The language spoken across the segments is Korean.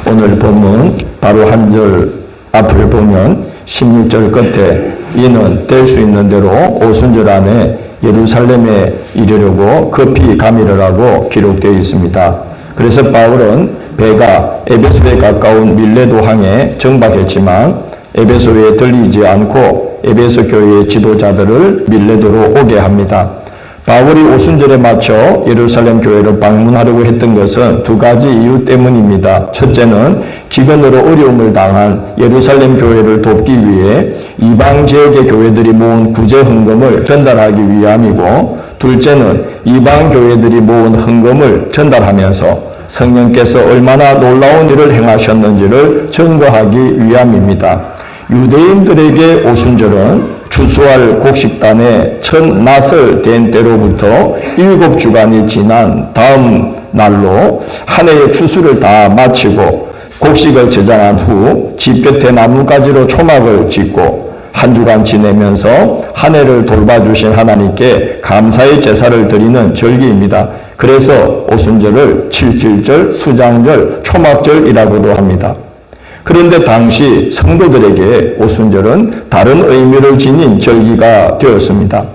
오늘 본문 바로 한 절 앞을 보면 16절 끝에 이는 될 수 있는 대로 오순절 안에 예루살렘에 이르려고 급히 가미르라고 기록되어 있습니다. 그래서 바울은 배가 에베소에 가까운 밀레도항에 정박했지만 에베소에 들리지 않고 에베소 교회의 지도자들을 밀레도로 오게 합니다. 바울이 오순절에 맞춰 예루살렘 교회를 방문하려고 했던 것은 두 가지 이유 때문입니다. 첫째는 기근으로 어려움을 당한 예루살렘 교회를 돕기 위해 이방 지역의 교회들이 모은 구제 헌금을 전달하기 위함이고, 둘째는 이방 교회들이 모은 헌금을 전달하면서 성령께서 얼마나 놀라운 일을 행하셨는지를 증거하기 위함입니다. 유대인들에게 오순절은 추수할 곡식단의 첫 낫을 댄 때로부터 7주간이 지난 다음 날로 한 해의 추수를 다 마치고 곡식을 저장한 후 집 곁에 나뭇가지로 초막을 짓고 한 주간 지내면서 한 해를 돌봐주신 하나님께 감사의 제사를 드리는 절기입니다. 그래서 오순절을 칠칠절, 수장절, 초막절이라고도 합니다. 그런데 당시 성도들에게 오순절은 다른 의미를 지닌 절기가 되었습니다.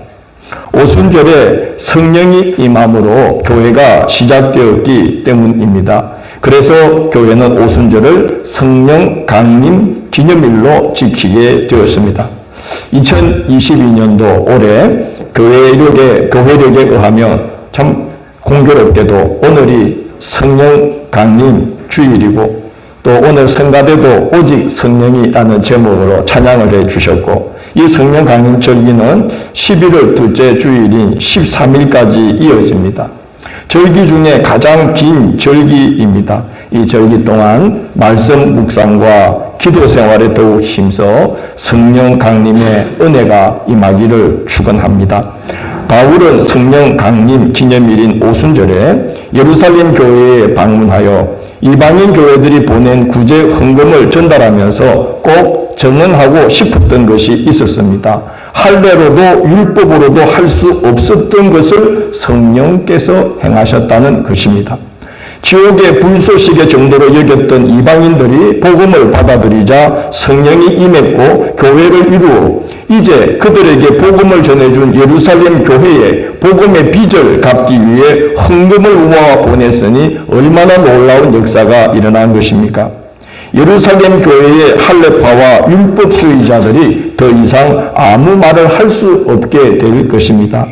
오순절에 성령이 임함으로 교회가 시작되었기 때문입니다. 그래서 교회는 오순절을 성령 강림 기념일로 지키게 되었습니다. 2022년도 올해 교회력에 의하면 참 공교롭게도 오늘이 성령 강림 주일이고, 또 오늘 성가대도 오직 성령이라는 제목으로 찬양을 해주셨고, 이 성령 강림 절기는 11월 둘째 주일인 13일까지 이어집니다. 절기 중에 가장 긴 절기입니다. 이 절기 동안 말씀 묵상과 기도 생활에 더욱 힘써 성령 강림의 은혜가 임하기를 축원합니다. 바울은 성령 강림 기념일인 오순절에 예루살렘 교회에 방문하여 이방인 교회들이 보낸 구제 헌금을 전달하면서 꼭 전언하고 싶었던 것이 있었습니다. 할례로도 율법으로도 할 수 없었던 것을 성령께서 행하셨다는 것입니다. 지옥의 불쏘시개 정도로 여겼던 이방인들이 복음을 받아들이자 성령이 임했고 교회를 이루어 이제 그들에게 복음을 전해준 예루살렘 교회에 복음의 빚을 갚기 위해 헌금을 모아 보냈으니 얼마나 놀라운 역사가 일어난 것입니까? 예루살렘 교회의 할례파와 율법주의자들이 더 이상 아무 말을 할 수 없게 될 것입니다.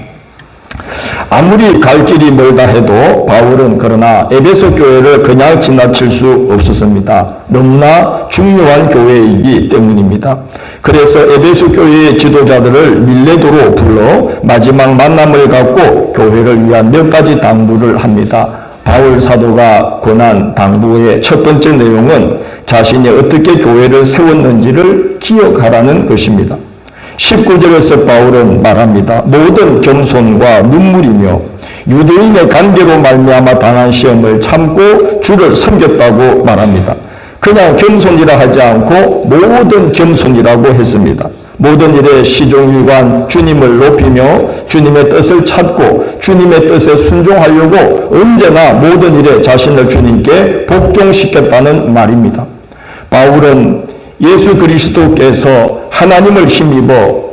아무리 갈 길이 멀다 해도 바울은 그러나 에베소 교회를 그냥 지나칠 수 없었습니다. 너무나 중요한 교회이기 때문입니다. 그래서 에베소 교회의 지도자들을 밀레도로 불러 마지막 만남을 갖고 교회를 위한 몇 가지 당부를 합니다. 바울 사도가 권한 당부의 첫 번째 내용은 자신이 어떻게 교회를 세웠는지를 기억하라는 것입니다. 19절에서 바울은 말합니다. 모든 겸손과 눈물이며 유대인의 관계로 말미암아 당한 시험을 참고 주를 섬겼다고 말합니다. 그냥 겸손이라 하지 않고 모든 겸손이라고 했습니다. 모든 일에 시종일관 주님을 높이며 주님의 뜻을 찾고 주님의 뜻에 순종하려고 언제나 모든 일에 자신을 주님께 복종시켰다는 말입니다. 바울은 예수 그리스도께서 하나님을 힘입어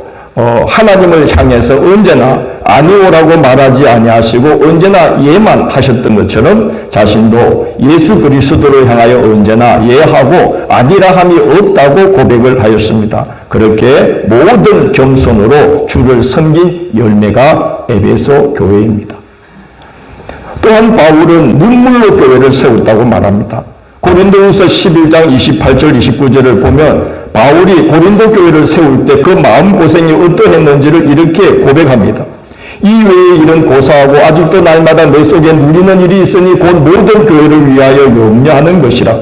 하나님을 향해서 언제나 아니오라고 말하지 아니하시고 언제나 예만 하셨던 것처럼 자신도 예수 그리스도를 향하여 언제나 예하고 아니라 함이 없다고 고백을 하였습니다. 그렇게 모든 겸손으로 주를 섬긴 열매가 에베소 교회입니다. 또한 바울은 눈물로 교회를 세웠다고 말합니다. 고린도후서 11장 28절 29절을 보면 바울이 고린도 교회를 세울 때 그 마음고생이 어떠했는지를 이렇게 고백합니다. 이외의 일은 고사하고 아직도 날마다 내 속에 누리는 일이 있으니 곧 모든 교회를 위하여 염려하는 것이라.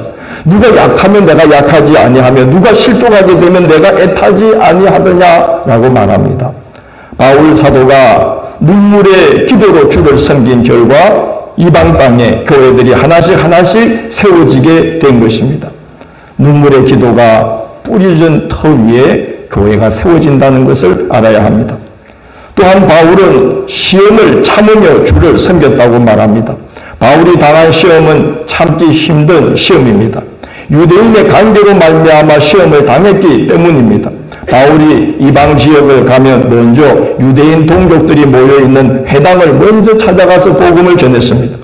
누가 약하면 내가 약하지 아니하며 누가 실족하게 되면 내가 애타지 아니하더냐라고 말합니다. 바울 사도가 눈물의 기도로 주를 섬긴 결과 이방 땅에 교회들이 하나씩 세워지게 된 것입니다. 눈물의 기도가 뿌려진 터 위에 교회가 세워진다는 것을 알아야 합니다. 또한 바울은 시험을 참으며 주를 섬겼다고 말합니다. 바울이 당한 시험은 참기 힘든 시험입니다. 유대인의 관계로 말미암아 시험을 당했기 때문입니다. 바울이 이방 지역을 가면 먼저 유대인 동족들이 모여있는 회당을 먼저 찾아가서 복음을 전했습니다.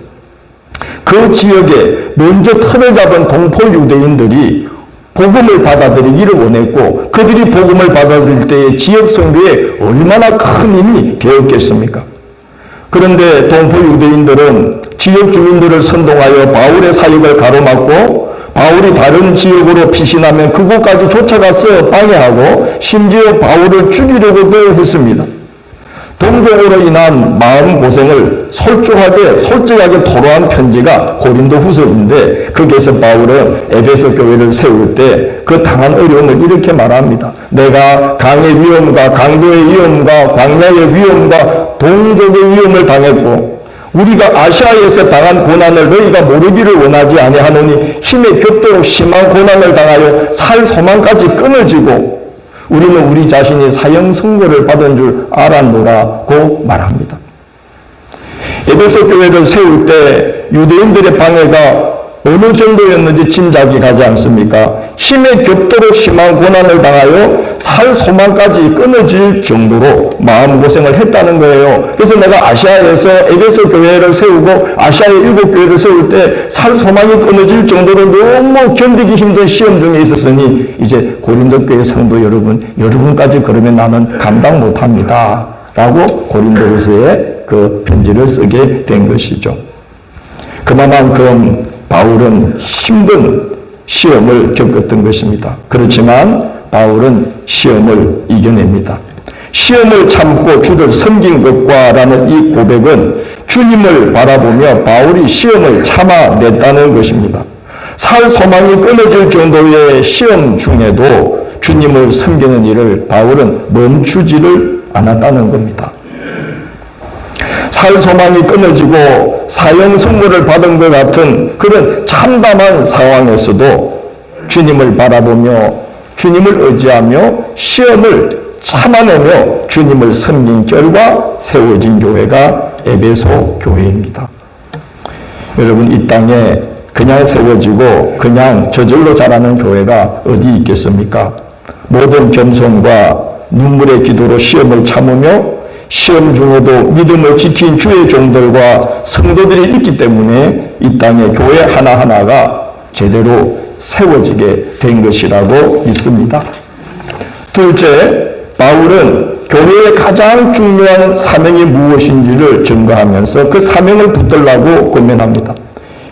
그 지역에 먼저 틀을 잡은 동포 유대인들이 복음을 받아들이기를 원했고, 그들이 복음을 받아들일 때에 지역 선교에 얼마나 큰 힘이 되었겠습니까? 그런데 동포 유대인들은 지역 주민들을 선동하여 바울의 사역을 가로막고, 바울이 다른 지역으로 피신하면 그곳까지 쫓아가서 방해하고 심지어 바울을 죽이려고도 했습니다. 동족으로 인한 마음고생을 솔직하게 토로한 편지가 고린도 후서인데, 거기에서 바울은 에베소 교회를 세울 때 그 당한 어려움을 이렇게 말합니다. 내가 강의 위험과 강도의 위험과 광야의 위험과 동족의 위험을 당했고, 우리가 아시아에서 당한 고난을 너희가 모르기를 원하지 아니하노니 힘에 겹도록 심한 고난을 당하여 살 소망까지 끊어지고 우리는 우리 자신이 사형 선고를 받은 줄 알았노라고 말합니다. 에베소 교회를 세울 때 유대인들의 방해가 어느 정도였는지 짐작이 가지 않습니까? 힘에 겹도록 심한 고난을 당하여 살 소망까지 끊어질 정도로 마음고생을 했다는 거예요. 그래서 내가 아시아에서 에베소 교회를 세우고 아시아의 7교회를 세울 때 살 소망이 끊어질 정도로 너무 견디기 힘든 시험 중에 있었으니 이제 고린도 교회 성도 여러분까지 그러면 나는 감당 못합니다 라고 고린도후서에 그 편지를 쓰게 된 것이죠. 그만큼 바울은 힘든 시험을 겪었던 것입니다. 그렇지만 바울은 시험을 이겨냅니다. 시험을 참고 주를 섬긴 것과 라는 이 고백은 주님을 바라보며 바울이 시험을 참아냈다는 것입니다. 살 소망이 끊어질 정도의 시험 중에도 주님을 섬기는 일을 바울은 멈추지를 않았다는 겁니다. 살 소망이 끊어지고 사형 선고를 받은 것 같은 그런 참담한 상황에서도 주님을 바라보며 주님을 의지하며 시험을 참아내며 주님을 섬긴 결과 세워진 교회가 에베소 교회입니다. 여러분, 이 땅에 그냥 세워지고 그냥 저절로 자라는 교회가 어디 있겠습니까? 모든 겸손과 눈물의 기도로 시험을 참으며 시험 중에도 믿음을 지킨 주의 종들과 성도들이 있기 때문에 이 땅의 교회 하나하나가 제대로 세워지게 된 것이라고 믿습니다. 둘째, 바울은 교회의 가장 중요한 사명이 무엇인지를 증거하면서 그 사명을 붙들라고 권면합니다.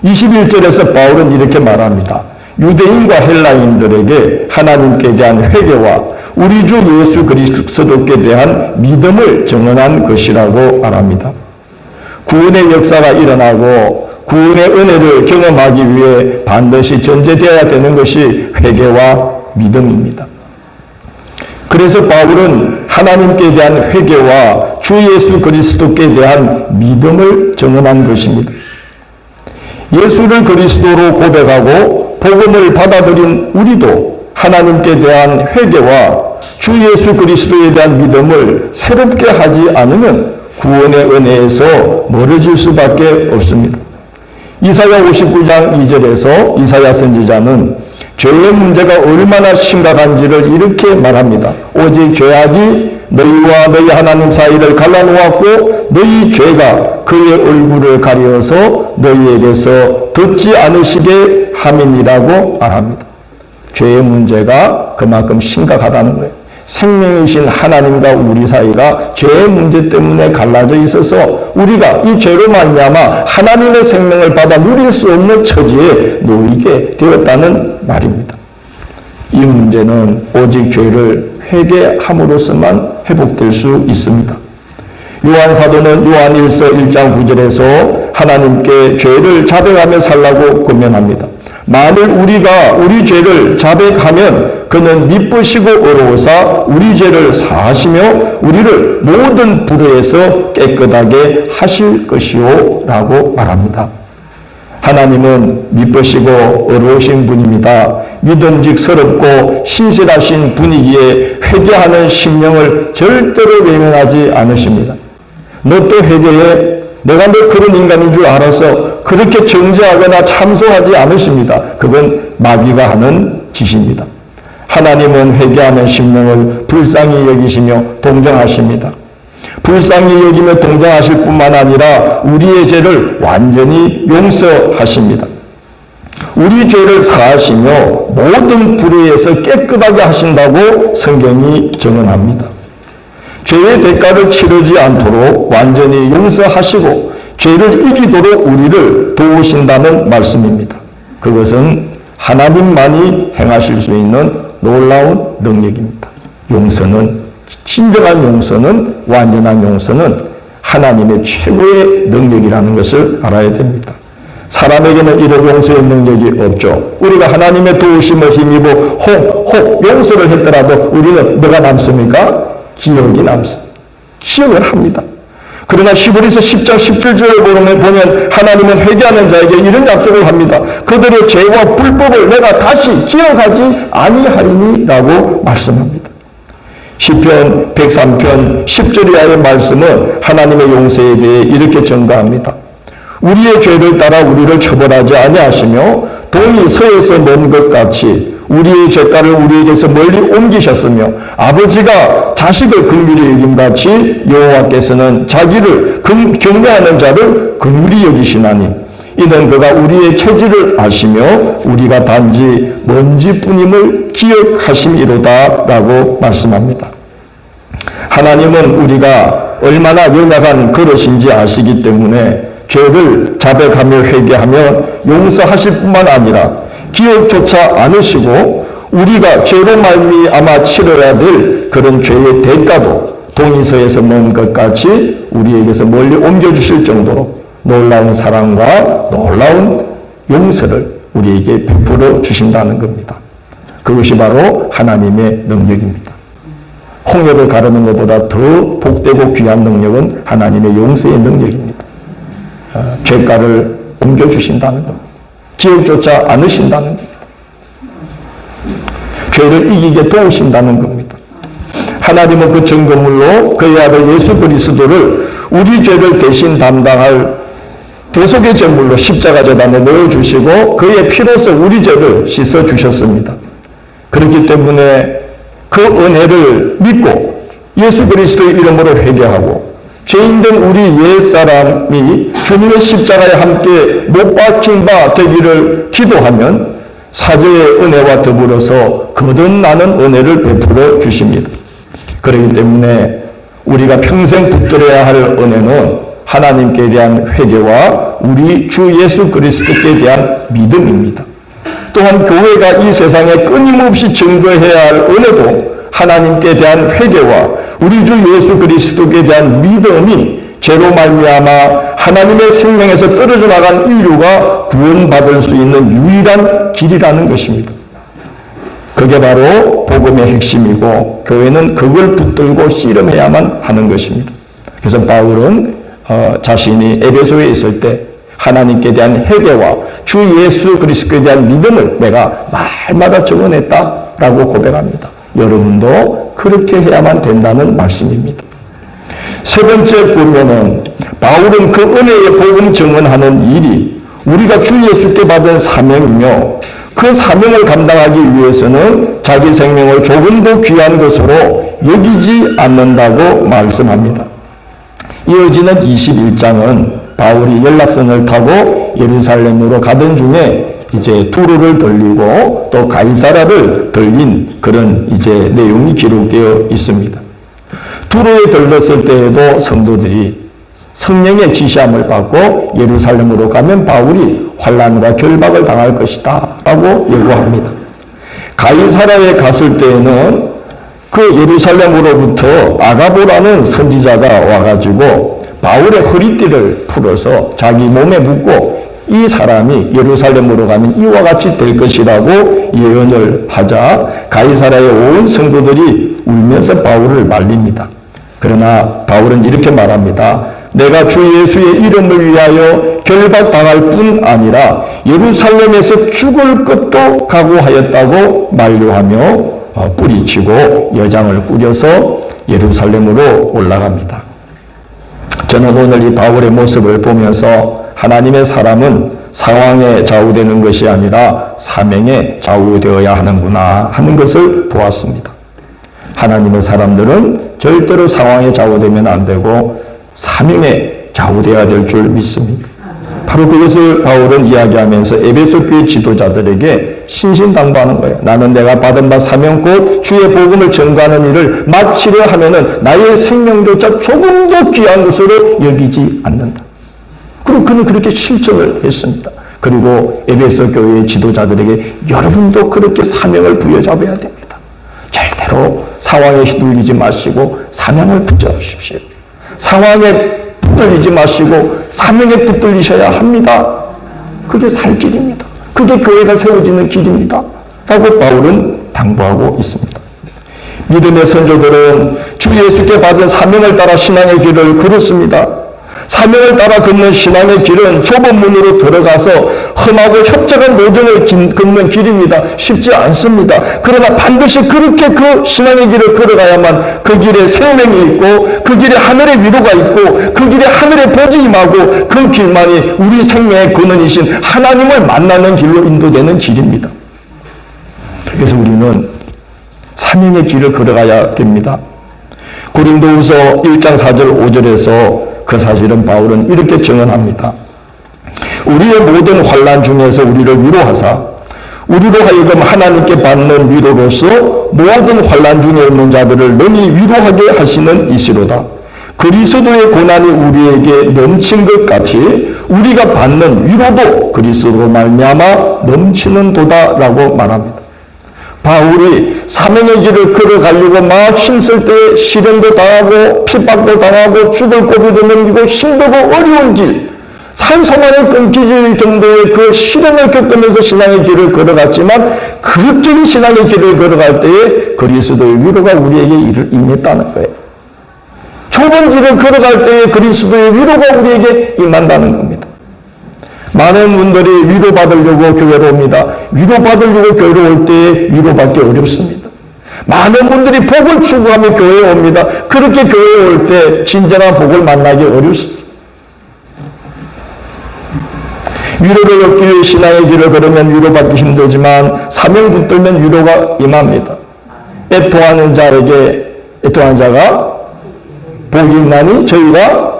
21절에서 바울은 이렇게 말합니다. 유대인과 헬라인들에게 하나님께 대한 회개와 우리 주 예수 그리스도께 대한 믿음을 정언한 것이라고 말합니다. 구원의 역사가 일어나고 구원의 은혜를 경험하기 위해 반드시 전제되어야 되는 것이 회개와 믿음입니다. 그래서 바울은 하나님께 대한 회개와 주 예수 그리스도께 대한 믿음을 정언한 것입니다. 예수를 그리스도로 고백하고 복음을 받아들인 우리도 하나님께 대한 회개와 주 예수 그리스도에 대한 믿음을 새롭게 하지 않으면 구원의 은혜에서 멀어질 수밖에 없습니다. 이사야 59장 2절에서 이사야 선지자는 죄의 문제가 얼마나 심각한지를 이렇게 말합니다. 오직 죄악이 너희와 너희 하나님 사이를 갈라놓았고 너희 죄가 그의 얼굴을 가려서 너희에게서 듣지 않으시게 함이니라고 말합니다. 죄의 문제가 그만큼 심각하다는 거예요. 생명이신 하나님과 우리 사이가 죄의 문제 때문에 갈라져 있어서 우리가 이 죄로 말미암아 하나님의 생명을 받아 누릴 수 없는 처지에 놓이게 되었다는 말입니다. 이 문제는 오직 죄를 회개함으로써만 회복될 수 있습니다. 요한 사도는 요한 1서 1장 9절에서 하나님께 죄를 자백하며 살라고 권면합니다. 만일 우리가 우리 죄를 자백하면 그는 미쁘시고 의로우사 우리 죄를 사하시며 우리를 모든 불의에서 깨끗하게 하실 것이요 라고 말합니다. 하나님은 미쁘시고 의로우신 분입니다. 믿음직스럽고 신실하신 분이기에 회개하는 심령을 절대로 외면하지 않으십니다. 너 또 회개해? 내가 너 그런 인간인 줄 알아서 그렇게 정죄하거나 참소하지 않으십니다. 그건 마귀가 하는 짓입니다. 하나님은 회개하는 심령을 불쌍히 여기시며 동정하십니다. 불쌍히 여기며 동정하실 뿐만 아니라 우리의 죄를 완전히 용서하십니다. 우리 죄를 사하시며 모든 불의에서 깨끗하게 하신다고 성경이 증언합니다. 죄의 대가를 치르지 않도록 완전히 용서하시고 죄를 이기도록 우리를 도우신다는 말씀입니다. 그것은 하나님만이 행하실 수 있는 놀라운 능력입니다. 용서는, 진정한 용서는, 완전한 용서는 하나님의 최고의 능력이라는 것을 알아야 됩니다. 사람에게는 이런 용서의 능력이 없죠. 우리가 하나님의 도우심을 힘입어 혹 용서를 했더라도 우리는 뭐가 남습니까? 기억이 남습니다. 기억을 합니다. 그러나 히브리서 10장 17절을 보면 하나님은 회개하는 자에게 이런 약속을 합니다. 그들의 죄와 불법을 내가 다시 기억하지 아니하리니 라고 말씀합니다. 시편 103편 10절 이하의 말씀은 하나님의 용서에 대해 이렇게 전가합니다. 우리의 죄를 따라 우리를 처벌하지 아니하시며 동이 서에서 먼 것 같이 우리의 죄가를 우리에게서 멀리 옮기셨으며 아버지가 자식을 긍휼히 여김같이 여호와께서는 자기를 경외하는 자를 긍휼히 여기시나니 이는 그가 우리의 체질을 아시며 우리가 단지 먼지뿐임을 기억하심이로다 라고 말씀합니다. 하나님은 우리가 얼마나 연약한 그릇인지 아시기 때문에 죄를 자백하며 회개하며 용서하실 뿐만 아니라 기억조차 않으시고 우리가 죄로 말미암아 치러야 될 그런 죄의 대가도 동이서에서 먼 것 같이 우리에게서 멀리 옮겨주실 정도로 놀라운 사랑과 놀라운 용서를 우리에게 베풀어 주신다는 겁니다. 그것이 바로 하나님의 능력입니다. 홍해를 가르는 것보다 더 복되고 귀한 능력은 하나님의 용서의 능력입니다. 죄가를 옮겨주신다는 겁니다. 기억조차 않으신다는 겁니다. 죄를 이기게 도우신다는 겁니다. 하나님은 그 증거물로 그의 아들 예수 그리스도를 우리 죄를 대신 담당할 대속의 제물로 십자가 재단에 넣어주시고 그의 피로써 우리 죄를 씻어주셨습니다. 그렇기 때문에 그 은혜를 믿고 예수 그리스도의 이름으로 회개하고 죄인된 우리 옛사람이 주님의 십자가에 함께 못 박힌 바 되기를 기도하면 사죄의 은혜와 더불어서 거듭나는 은혜를 베풀어 주십니다. 그렇기 때문에 우리가 평생 붙들어야 할 은혜는 하나님께 대한 회개와 우리 주 예수 그리스도께 대한 믿음입니다. 또한 교회가 이 세상에 끊임없이 증거해야 할 은혜도 하나님께 대한 회개와 우리 주 예수 그리스도께 대한 믿음이 죄로 말미암아 하나님의 생명에서 떨어져 나간 인류가 구원받을 수 있는 유일한 길이라는 것입니다. 그게 바로 복음의 핵심이고 교회는 그걸 붙들고 씨름해야만 하는 것입니다. 그래서 바울은 자신이 에베소에 있을 때 하나님께 대한 회개와 주 예수 그리스도에 대한 믿음을 내가 말마다 증언했다라고 고백합니다. 여러분도 그렇게 해야만 된다는 말씀입니다. 세 번째 보면은 바울은 그 은혜의 복음 증언하는 일이 우리가 주 예수께 받은 사명이며 그 사명을 감당하기 위해서는 자기 생명을 조금 더 귀한 것으로 여기지 않는다고 말씀합니다. 이어지는 21장은 바울이 연락선을 타고 예루살렘으로 가던 중에 이제 두루를 들리고 또 가이사라를 들린 그런 이제 내용이 기록되어 있습니다. 두루에 들렀을 때에도 성도들이 성령의 지시함을 받고 예루살렘으로 가면 바울이 환난과 결박을 당할 것이다 라고 예고합니다. 가이사라에 갔을 때에는 그 예루살렘으로부터 아가보라는 선지자가 와가지고 바울의 허리띠를 풀어서 자기 몸에 묶고 이 사람이 예루살렘으로 가면 이와 같이 될 것이라고 예언을 하자 가이사라의 온 성도들이 울면서 바울을 말립니다. 그러나 바울은 이렇게 말합니다. 내가 주 예수의 이름을 위하여 결박당할 뿐 아니라 예루살렘에서 죽을 것도 각오하였다고 만류하며 뿌리치고 여장을 꾸려서 예루살렘으로 올라갑니다. 저는 오늘 이 바울의 모습을 보면서 하나님의 사람은 상황에 좌우되는 것이 아니라 사명에 좌우되어야 하는구나 하는 것을 보았습니다. 하나님의 사람들은 절대로 상황에 좌우되면 안 되고 사명에 좌우되어야 될 줄 믿습니다. 바로 그것을 바울은 이야기하면서 에베소 교회 지도자들에게 신신당부하는 거예요. 나는 내가 받은 바 사명 곧 주의 복음을 전가하는 일을 마치려 하면은 나의 생명조차 조금도 귀한 것으로 여기지 않는다. 그리고 그는 그렇게 실천을 했습니다. 그리고 에베소 교회의 지도자들에게 여러분도 그렇게 사명을 부여잡아야 됩니다. 절대로 상황에 휘둘리지 마시고 사명을 붙잡으십시오. 상황에 붙들리지 마시고 사명에 붙들리셔야 합니다. 그게 살 길입니다. 그게 교회가 세워지는 길입니다. 라고 바울은 당부하고 있습니다. 믿음의 선조들은 주 예수께 받은 사명을 따라 신앙의 길을 걸었습니다. 사명을 따라 걷는 신앙의 길은 좁은 문으로 들어가서 험하고 협착한 노정을 걷는 길입니다. 쉽지 않습니다. 그러나 반드시 그렇게 그 신앙의 길을 걸어가야만 그 길에 생명이 있고 그 길에 하늘의 위로가 있고 그 길에 하늘의 복이 임하고 그 길만이 우리 생명의 근원이신 하나님을 만나는 길로 인도되는 길입니다. 그래서 우리는 사명의 길을 걸어가야 됩니다. 고린도후서 1장 4절 5절에서 그 사실은 바울은 이렇게 증언합니다. 우리의 모든 환난 중에서 우리를 위로하사 우리로 하여금 하나님께 받는 위로로서 모든 환난 중에 있는 자들을 능히 위로하게 하시는 이시로다. 그리스도의 고난이 우리에게 넘친 것 같이 우리가 받는 위로도 그리스도로 말미암아 넘치는도다라고 말합니다. 바울이 사명의 길을 걸어가려고 막 힘쓸 때 시련도 당하고 핍박도 당하고 죽을 고비도 넘기고 힘들고 어려운 길, 산소만이 끊기질 정도의 그 시련을 겪으면서 신앙의 길을 걸어갔지만 그렇게 신앙의 길을 걸어갈 때에 그리스도의 위로가 우리에게 임했다는 거예요. 좁은 길을 걸어갈 때에 그리스도의 위로가 우리에게 임한다는 겁니다. 많은 분들이 위로받으려고 교회로 옵니다. 위로받으려고 교회로 올 때에 위로받기 어렵습니다. 많은 분들이 복을 추구하며 교회에 옵니다. 그렇게 교회에 올 때 진정한 복을 만나기 어렵습니다. 위로를 얻기 위해 신앙의 길을 걸으면 위로받기 힘들지만 사명 붙들면 위로가 임합니다. 애통하는 자가 복이 있나니 저희가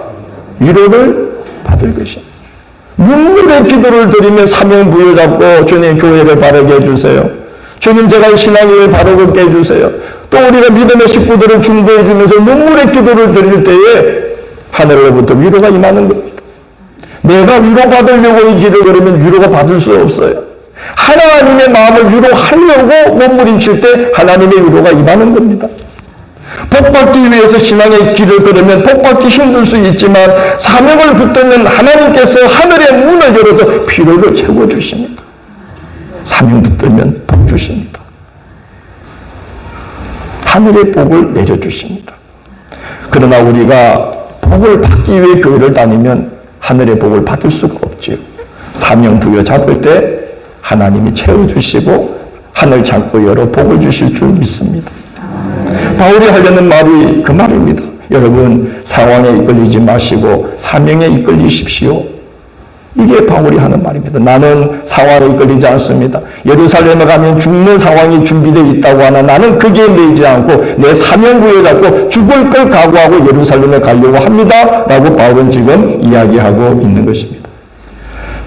위로를 받을 것입니다. 눈물의 기도를 드리며 사명 부여잡고 주님 교회를 바르게 해주세요. 주님 제가 신앙을 바로 걷게 해주세요. 또 우리가 믿음의 식구들을 중보해 주면서 눈물의 기도를 드릴 때에 하늘로부터 위로가 임하는 겁니다. 내가 위로받으려고 이 길을 걸으면 위로가 받을 수 없어요. 하나님의 마음을 위로하려고 몸부림칠 때 하나님의 위로가 임하는 겁니다. 복받기 위해서 신앙의 길을 걸으면 복받기 힘들 수 있지만 사명을 붙들면 하나님께서 하늘의 문을 열어서 필요를 채워주십니다. 사명 붙들면 복 주십니다. 하늘의 복을 내려주십니다. 그러나 우리가 복을 받기 위해 교회를 다니면 하늘의 복을 받을 수가 없지요. 사명 부여잡을 때 하나님이 채워주시고 하늘 창고 열어 복을 주실 줄 믿습니다. 바울이 하려는 말이 그 말입니다. 여러분 상황에 이끌리지 마시고 사명에 이끌리십시오. 이게 바울이 하는 말입니다. 나는 상황에 이끌리지 않습니다. 예루살렘에 가면 죽는 상황이 준비되어 있다고 하나 나는 거기에 매이지 않고 내 사명 부여잡고 죽을 걸 각오하고 예루살렘에 가려고 합니다. 라고 바울은 지금 이야기하고 있는 것입니다.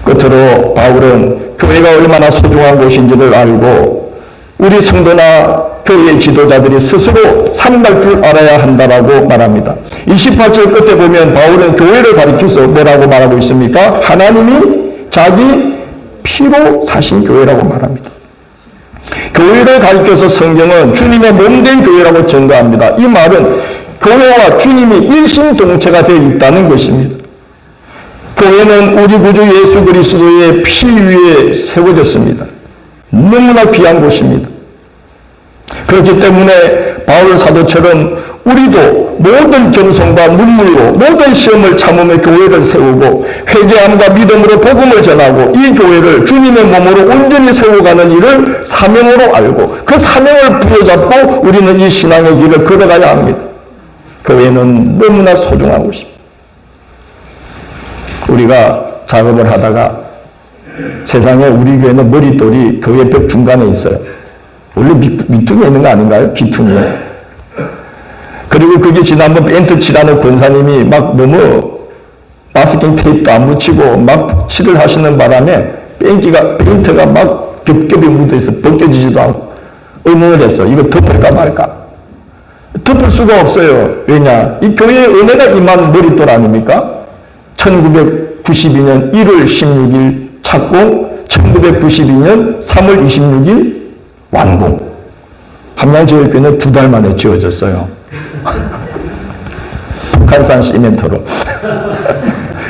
끝으로 바울은 교회가 얼마나 소중한 곳인지를 알고 우리 성도나 교회의 지도자들이 스스로 삼갈 줄 알아야 한다라고 말합니다. 28절 끝에 보면 바울은 교회를 가리켜서 뭐라고 말하고 있습니까? 하나님이 자기 피로 사신 교회라고 말합니다. 교회를 가리켜서 성경은 주님의 몸된 교회라고 증거합니다. 이 말은 교회와 주님이 일심동체가 되어 있다는 것입니다. 교회는 우리 구주 예수 그리스도의 피 위에 세워졌습니다. 너무나 귀한 곳입니다. 그렇기 때문에 바울 사도처럼 우리도 모든 겸손과 눈물로 모든 시험을 참으며 교회를 세우고 회개함과 믿음으로 복음을 전하고 이 교회를 주님의 몸으로 온전히 세워가는 일을 사명으로 알고 그 사명을 부여잡고 우리는 이 신앙의 길을 걸어가야 합니다. 교회는 너무나 소중한 곳입니다. 우리가 작업을 하다가 세상에 우리 교회는 머릿돌이 교회 벽 중간에 있어요. 원래 밑둥에 있는 거 아닌가요? 귀퉁이에. 그리고 그게 지난번 페인트 칠하는 권사님이 막 너무 마스킹 테이프도 안 붙이고 막 칠을 하시는 바람에 페인트가 막 겹겹이 묻어있어. 벗겨지지도 않고 의문을 했어. 이거 덮을까 말까? 덮을 수가 없어요. 왜냐? 이 교회의 은혜가 임한 머릿돌 아닙니까? 1992년 1월 16일 착공, 1992년 3월 26일 완공. 함양제일교회는 2달 만에 지어졌어요. 북한산 시멘트로.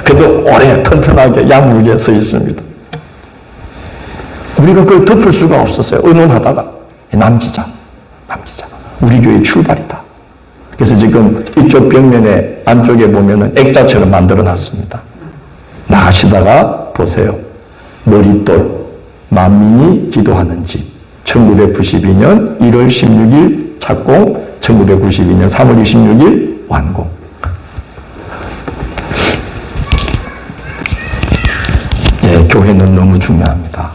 그래도 오래 튼튼하게 야물게 서 있습니다. 우리가 그걸 덮을 수가 없었어요. 의논하다가 남기자. 우리 교회의 출발이다. 그래서 지금 이쪽 벽면에 안쪽에 보면은 액자처럼 만들어 놨습니다. 나가시다가 보세요. 머릿돌, 만민이 기도하는 집. 1992년 1월 16일 착공, 1992년 3월 26일 완공. 예, 교회는 너무 중요합니다.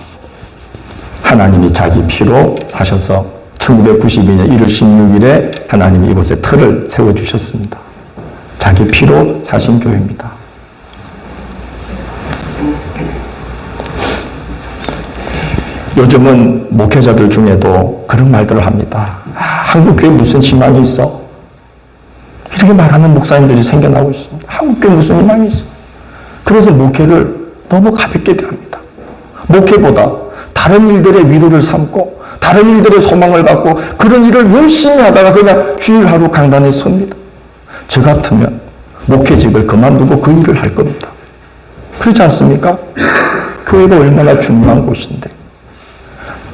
하나님이 자기 피로 사셔서 1992년 1월 16일에 하나님이 이곳에 틀을 세워주셨습니다. 자기 피로 사신 교회입니다. 요즘은 목회자들 중에도 그런 말들을 합니다. 한국교회 무슨 희망이 있어? 이렇게 말하는 목사님들이 생겨나고 있습니다. 한국교회 무슨 희망이 있어? 그래서 목회를 너무 가볍게 대합니다. 목회보다 다른 일들의 위로를 삼고 다른 일들의 소망을 갖고 그런 일을 열심히 하다가 그냥 주일 하루 강단에 섭니다. 저 같으면 목회직을 그만두고 그 일을 할 겁니다. 그렇지 않습니까? 교회가 얼마나 중요한 곳인데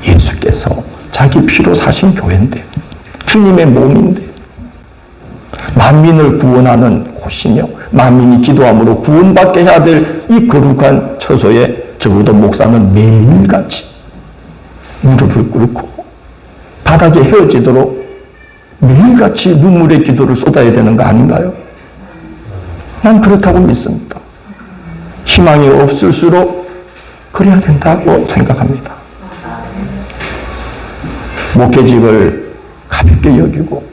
예수께서 자기 피로 사신 교회인데 주님의 몸인데 만민을 구원하는 곳이며 만민이 기도함으로 구원받게 해야 될 이 거룩한 처소에 적어도 목사는 매일같이 무릎을 꿇고 바닥에 헤어지도록 매일같이 눈물의 기도를 쏟아야 되는 거 아닌가요? 난 그렇다고 믿습니다. 희망이 없을수록 그래야 된다고 생각합니다. 목회직을 가볍게 여기고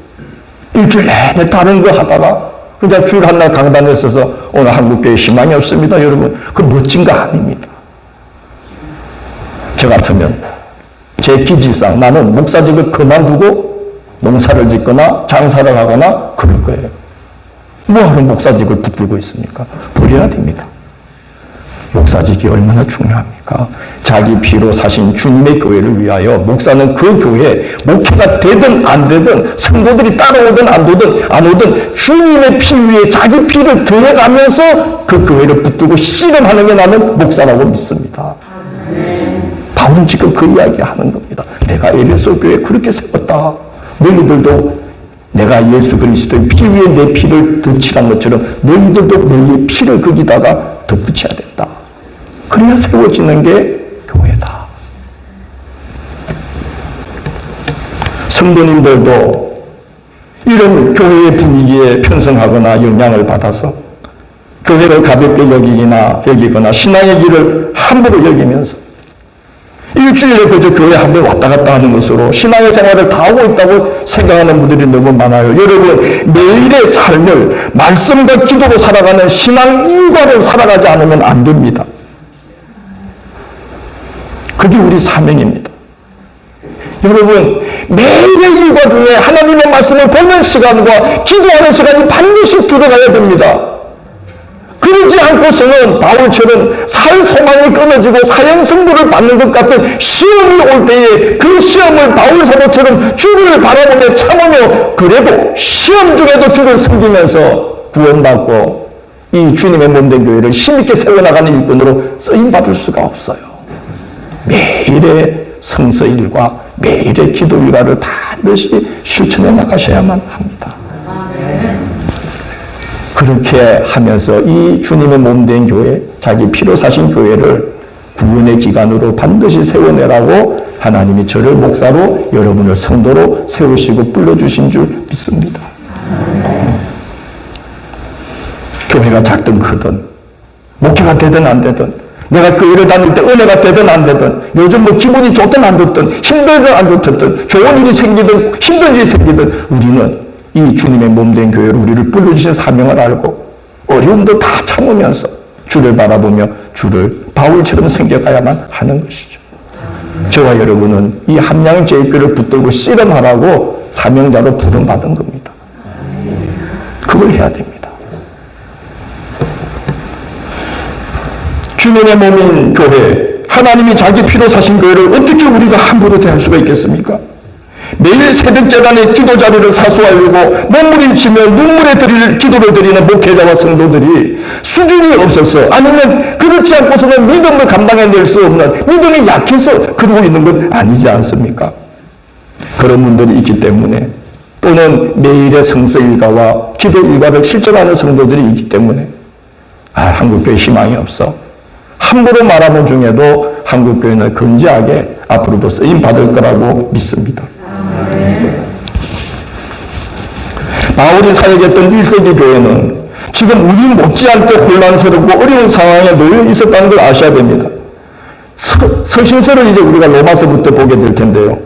일주일 내내 다른 거 하다가 그냥 주일 한날 강단에 서서 오늘 한국교회 희망이 없습니다. 여러분, 그 멋진 거 아닙니다. 저 같으면 제 기질상 나는 목사직을 그만두고 농사를 짓거나 장사를 하거나 그럴 거예요. 뭐하러 목사직을 붙들고 있습니까? 버려야 됩니다. 목사직이 얼마나 중요합니까? 자기 피로 사신 주님의 교회를 위하여 목사는 그 교회에 목회가 되든 안 되든 성도들이 따라오든 안 오든 주님의 피 위에 자기 피를 들어가면서 그 교회를 붙들고 씨름하는 게 나는 목사라고 믿습니다. 바울은 지금 그 이야기 하는 겁니다. 내가 에베소 교회에 그렇게 세웠다. 너희들도 내가 예수 그리스도의 피 위에 내 피를 덧칠한 것처럼 너희들도 너희의 피를 거기다가 덧붙여야 된다. 그래야 세워지는 게 교회다. 성도님들도 이런 교회의 분위기에 편성하거나 영향을 받아서 교회를 가볍게 여기거나 신앙의 길을 함부로 여기면서 일주일에 그저 교회 한 번 왔다 갔다 하는 것으로 신앙의 생활을 다 하고 있다고 생각하는 분들이 너무 많아요. 여러분, 매일의 삶을 말씀과 기도로 살아가는 신앙 일과를 살아가지 않으면 안 됩니다. 그게 우리 사명입니다. 여러분, 매일의 일과 중에 하나님의 말씀을 보는 시간과 기도하는 시간이 반드시 들어가야 됩니다. 그러지 않고서는 바울처럼 살 소망이 끊어지고 사형선고를 받는 것 같은 시험이 올 때에 그 시험을 바울 사도처럼 주를 바라보며 참으며 그래도 시험 중에도 주를 섬기면서 구원받고 이 주님의 몸된 교회를 힘있게 세워나가는 일꾼으로 쓰임받을 수가 없어요. 매일의 성서일과 매일의 기도 일과를 반드시 실천해 나가셔야만 합니다. 그렇게 하면서 이 주님의 몸된 교회, 자기 피로 사신 교회를 구원의 기간으로 반드시 세워내라고 하나님이 저를 목사로 여러분을 성도로 세우시고 불러주신 줄 믿습니다. 교회가 작든 크든 목회가 되든 안 되든, 내가 교회를 다닐 때 은혜가 되든 안 되든, 요즘 뭐 기분이 좋든 안 좋든, 힘들든 안 좋든, 좋은 일이 생기든 힘든 일이 생기든, 우리는 이 주님의 몸된 교회로 우리를 불러주신 사명을 알고 어려움도 다 참으면서 주를 바라보며 주를 바울처럼 생겨가야만 하는 것이죠. 저와 여러분은 이 함량제의 뼈를 붙들고 씨름하라고 사명자로 부름받은 겁니다. 그걸 해야 됩니다. 주님의 몸인 교회, 하나님이 자기 피로 사신 교회를 어떻게 우리가 함부로 대할 수가 있겠습니까? 매일 새벽재단에 기도 자리를 사수하려고 몸부림치며 눈물에 기도를 드리는 목회자와 성도들이 수준이 없어서, 아니면 그렇지 않고서는 믿음을 감당해낼 수 없는, 믿음이 약해서 그러고 있는 건 아니지 않습니까? 그런 분들이 있기 때문에, 또는 매일의 성서 일과와 기도 일과를 실천하는 성도들이 있기 때문에 한국교회 희망이 없어. 함부로 말하는 중에도 한국교회는 건재하게 앞으로도 쓰임받을 거라고 믿습니다. 바울이 사역했던 1세기 교회는 지금 우리 못지않게 혼란스럽고 어려운 상황에 놓여 있었다는 걸 아셔야 됩니다. 서신서를 이제 우리가 로마서부터 보게 될 텐데요.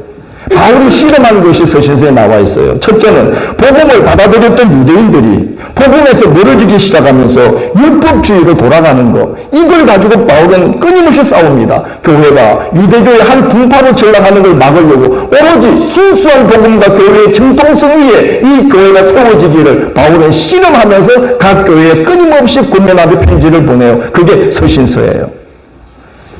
바울이 씨름한 것이 서신서에 나와 있어요. 첫째는 복음을 받아들였던 유대인들이 복음에서 멀어지기 시작하면서 율법주의로 돌아가는 것, 이걸 가지고 바울은 끊임없이 싸웁니다. 교회가 유대교의 한 분파로 전락하는 걸 막으려고 오로지 순수한 복음과 교회의 정통성 위에 이 교회가 세워지기를 바울은 씨름하면서 각 교회에 끊임없이 권면하는 편지를 보내요. 그게 서신서예요.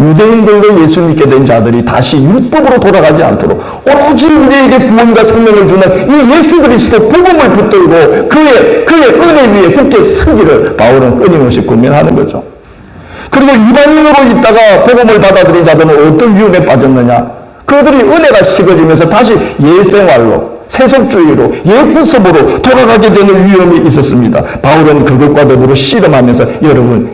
유대인들도 예수 믿게 된 자들이 다시 율법으로 돌아가지 않도록 오로지 우리에게 구원과 생명을 주는 이 예수 그리스도 복음을 붙들고 그의 은혜 위에 굳게 서기를 바울은 끊임없이 권면하는 거죠. 그리고 이방인으로 있다가 복음을 받아들인 자들은 어떤 위험에 빠졌느냐? 그들이 은혜가 식어지면서 다시 옛생활로, 세속주의로, 옛구습으로 돌아가게 되는 위험이 있었습니다. 바울은 그것과 더불어 씨름하면서 여러분,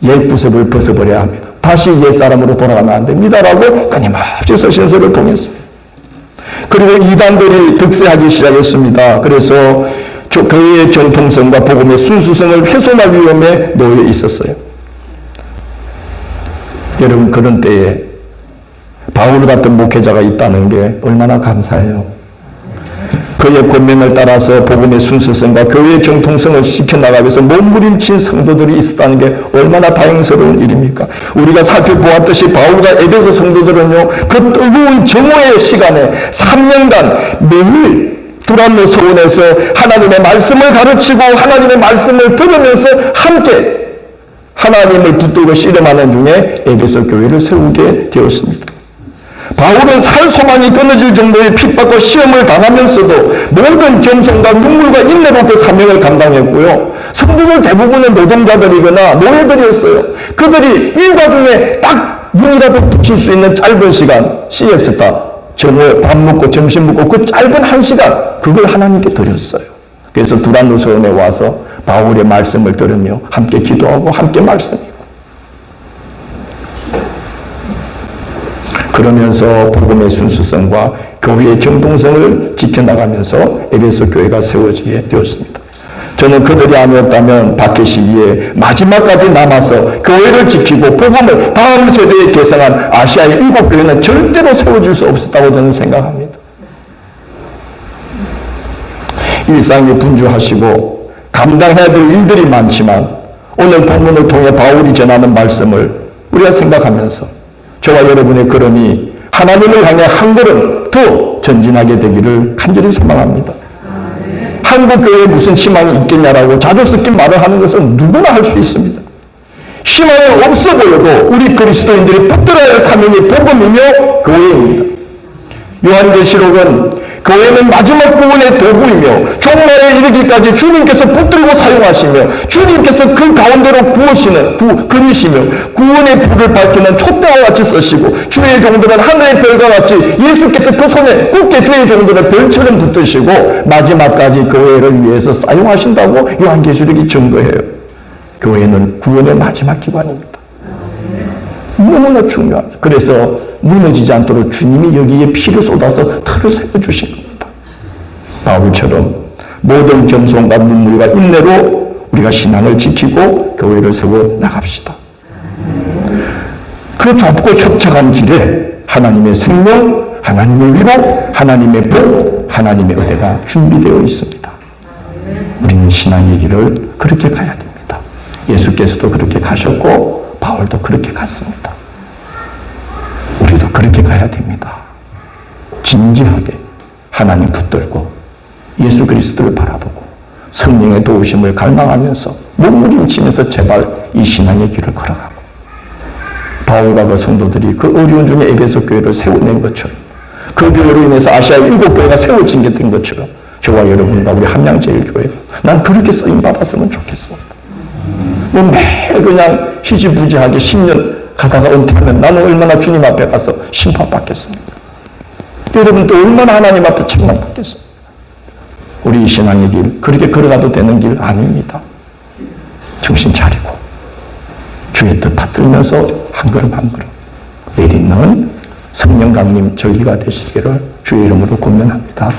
옛구습을 벗어버려야 합니다. 다시 옛사람으로 돌아가면 안 됩니다라고 끊임없이 서신서를 통했습니다. 그리고 이단들이 득세하기 시작했습니다. 그래서 교회의 정통성과 복음의 순수성을 훼손할 위험에 놓여 있었어요. 여러분, 그런 때에 바울 같은 목회자가 있다는 게 얼마나 감사해요. 그의 권면을 따라서 복음의 순수성과 교회의 정통성을 지켜나가기 위해서 몸부림친 성도들이 있었다는 게 얼마나 다행스러운 일입니까? 우리가 살펴보았듯이 바울과 에베소 성도들은요, 그 뜨거운 정오의 시간에 3년간 매일 두란노 서원에서 하나님의 말씀을 가르치고 하나님의 말씀을 들으면서 함께 하나님을 붙들고 씨름하는 중에 에베소 교회를 세우게 되었습니다. 바울은 살 소망이 끊어질 정도의 핍박과 시험을 당하면서도 모든 겸손과 눈물과 인내로 그 사명을 감당했고요. 성도들 대부분은 노동자들이거나 노예들이었어요. 그들이 일과 중에 딱 눈이라도 붙일 수 있는 짧은 시간, 시에스타, 정오에 밥 먹고 점심 먹고 그 짧은 한 시간, 그걸 하나님께 드렸어요. 그래서 두란노 서원에 와서 바울의 말씀을 들으며 함께 기도하고 함께 말씀이고, 그러면서 복음의 순수성과 교회의 정통성을 지켜나가면서 에베소 교회가 세워지게 되었습니다. 저는 그들이 아니었다면 박해 시기에 마지막까지 남아서 교회를 지키고 복음을 다음 세대에 계승한 아시아의 7교회는 절대로 세워질 수 없었다고 저는 생각합니다. 일상이 분주하시고 감당해야 될 일들이 많지만 오늘 본문을 통해 바울이 전하는 말씀을 우리가 생각하면서 저와 여러분의 걸음이 하나님을 향해 한 걸음 더 전진하게 되기를 간절히 소망합니다. 한국교회에 무슨 희망이 있겠냐라고 자주 섞인 말을 하는 것은 누구나 할 수 있습니다. 희망이 없어 보여도 우리 그리스도인들이 붙들어야 할 사명이 복음이며 교회입니다. 요한계시록은 교회는 마지막 구원의 도구이며 종말에 이르기까지 주님께서 붙들고 사용하시며 주님께서 그 가운데로 그리시며 구원의 불을 밝히는 촛대와 같이 쓰시고 주의 종들은 하늘의 별과 같이 예수께서 그 손에 굳게 주의 종들을 별처럼 붙드시고 마지막까지 교회를 위해서 사용하신다고 요한계시록이 증거해요. 교회는 구원의 마지막 기관입니다. 너무나 중요합니다. 그래서 무너지지 않도록 주님이 여기에 피를 쏟아서 틀을 세워주신 겁니다. 바울처럼 모든 겸손과 눈물과 인내로 우리가 신앙을 지키고 교회를 세워 나갑시다. 그 좁고 협착한 길에 하나님의 생명, 하나님의 위로, 하나님의 복, 하나님의 은혜가 준비되어 있습니다. 우리는 신앙의 길을 그렇게 가야 됩니다. 예수께서도 그렇게 가셨고 바울도 그렇게 갔습니다. 우리도 그렇게 가야 됩니다. 진지하게 하나님 붙들고 예수 그리스도를 바라보고 성령의 도우심을 갈망하면서 몸부림치면서 제발 이 신앙의 길을 걸어가고 바울과 그 성도들이 그 어려운 중에 에베소 교회를 세워낸 것처럼 그 교회로 인해서 아시아 7교회가 세워진 게 된 것처럼 저와 여러분과 우리 함양제일교회가 난 그렇게 쓰임받았으면 좋겠습니다. 뭐 매일 그냥 희지부지하게 10년 가다가 은퇴하면 나는 얼마나 주님 앞에 가서 심판받겠습니까? 여러분도 얼마나 하나님 앞에 책망받겠습니까? 우리 신앙의 길 그렇게 걸어가도 되는 길 아닙니다. 정신 차리고 주의 뜻 받들면서 한 걸음 한 걸음 내딛는 성령 강림 절기가 되시기를 주의 이름으로 권면합니다.